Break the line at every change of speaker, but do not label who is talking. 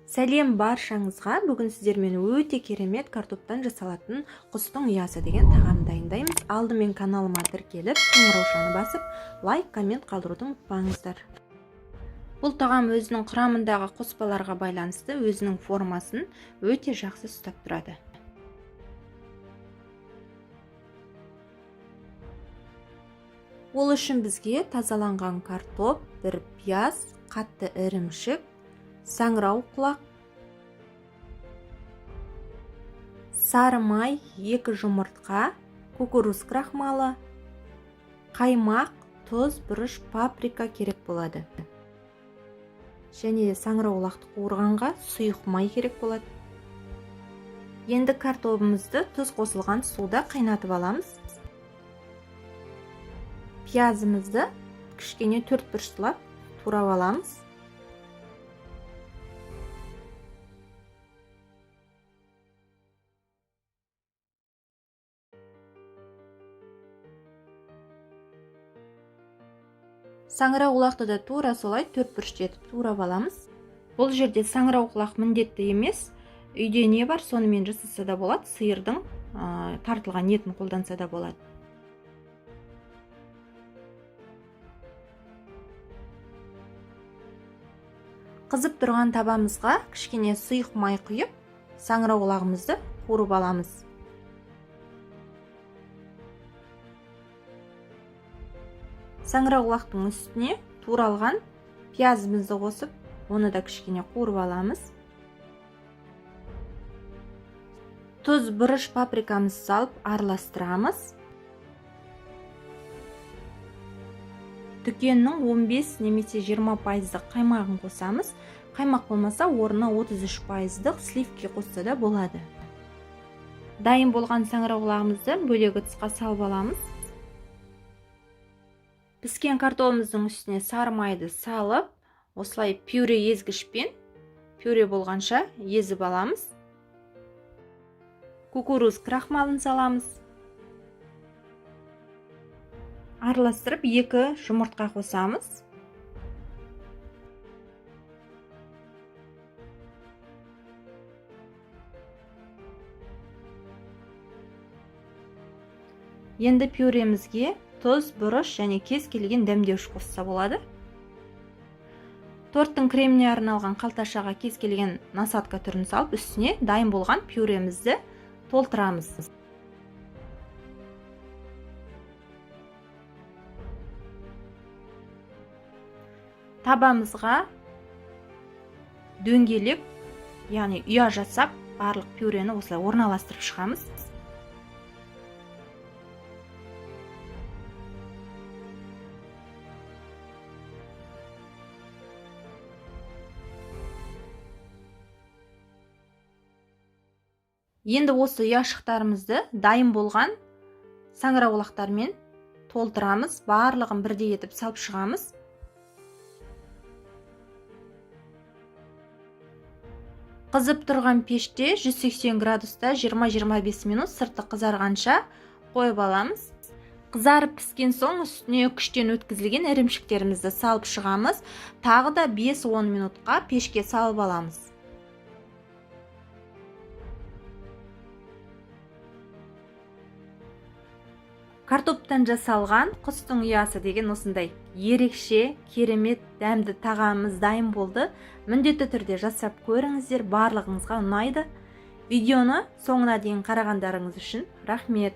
Сәлем баршаңызға. Бүгін сіздермен өте керемет картоптан жасалатын құстың ұясы деген тағам дайындаймыз. Алдымен каналыма тіркеліп, қоңыраушаны басып, лайк, коммент қалдыруды ұмытпаңыздар. Бұл тағам өзінің құрамындағы қоспаларға байланысты өзінің формасын өте жақсы ұстап тұрады. Ол үшін бізге тазаланған картоп, бір пияз, қатты ірімшік, саңырау құлақ, сары май, 2 жұмыртқа, кукуруз крахмалы, қаймақ, тұз, бұрыш, паприка керек болады. Және саңырау құлақты қуырғанға сұйық май керек болады. Енді картопымызды тұз қосылған суда қайнатып аламыз. Пиязымызды кішкене 4 бұрыштылап турап аламыз. Саңырау құлақты да тура солай 4 бұрышты етіп турап аламыз. Бұл жерде саңырау құлақ міндетті емес. Үйде не бар, сонымен жасаса да болады. Сиырдың тартылған етін қолданса да болады. Қызып тұрған табамызға кішкене сұйық май құйып, саңырау құлағымызды қуырып аламыз. Саңырау құлақтың үстіне туралған пиязымызды қосып, оны да кішкене қуырып аламыз. Тұз, бұрыш, паприкамызды салып араластырамыз. Дүкеннің 15 немесе 20% қаймағын қосамыз. Қаймақ болмаса, орнына 33% сливки қосса да болады. Дайын болған саңырау құлағымызды бөлек ыдысқа салып аламыз. Піскен картопымыздың үстіне сары майды салып, осылай пюре езгішпен пюре болғанша езіп аламыз. Кукуруз крахмалын саламыз. Араластырып 2 жұмыртқа қосамыз. Енді пюремізге тұз, бұрыш және кез келген дәмдеуіш қосса болады. Торттың креміне арналған қалташаға кез келген насадка түрін салып, үстіне дайын болған пюремізді толтырамыз. Табамызға дөңгелек, яғни ұя жасап, барлық пюрені осылай орналастырып шығамыз. Енді осы ұяшықтарымызды дайын болған саңырау құлақтармен толтырамыз, барлығын бірдей етіп салып шығамыз. Қызып тұрған пеште 180 градуста 20-25 минут сырты қызарғанша қойып аламыз. Қызарып піскен соң үстіне күштен өткізілген ірімшіктерімізді салып шығамыз. Тағы да 5-10 минутқа пешке салып аламыз. Картоптан жасалған құстың ұясы деген осындай ерекше, керемет, дәмді тағамымыз дайын болды. Міндетті түрде жасап көріңіздер, барлығыңызға ұнайды. Видеоны соңына дейін қарағандарыңыз үшін рахмет.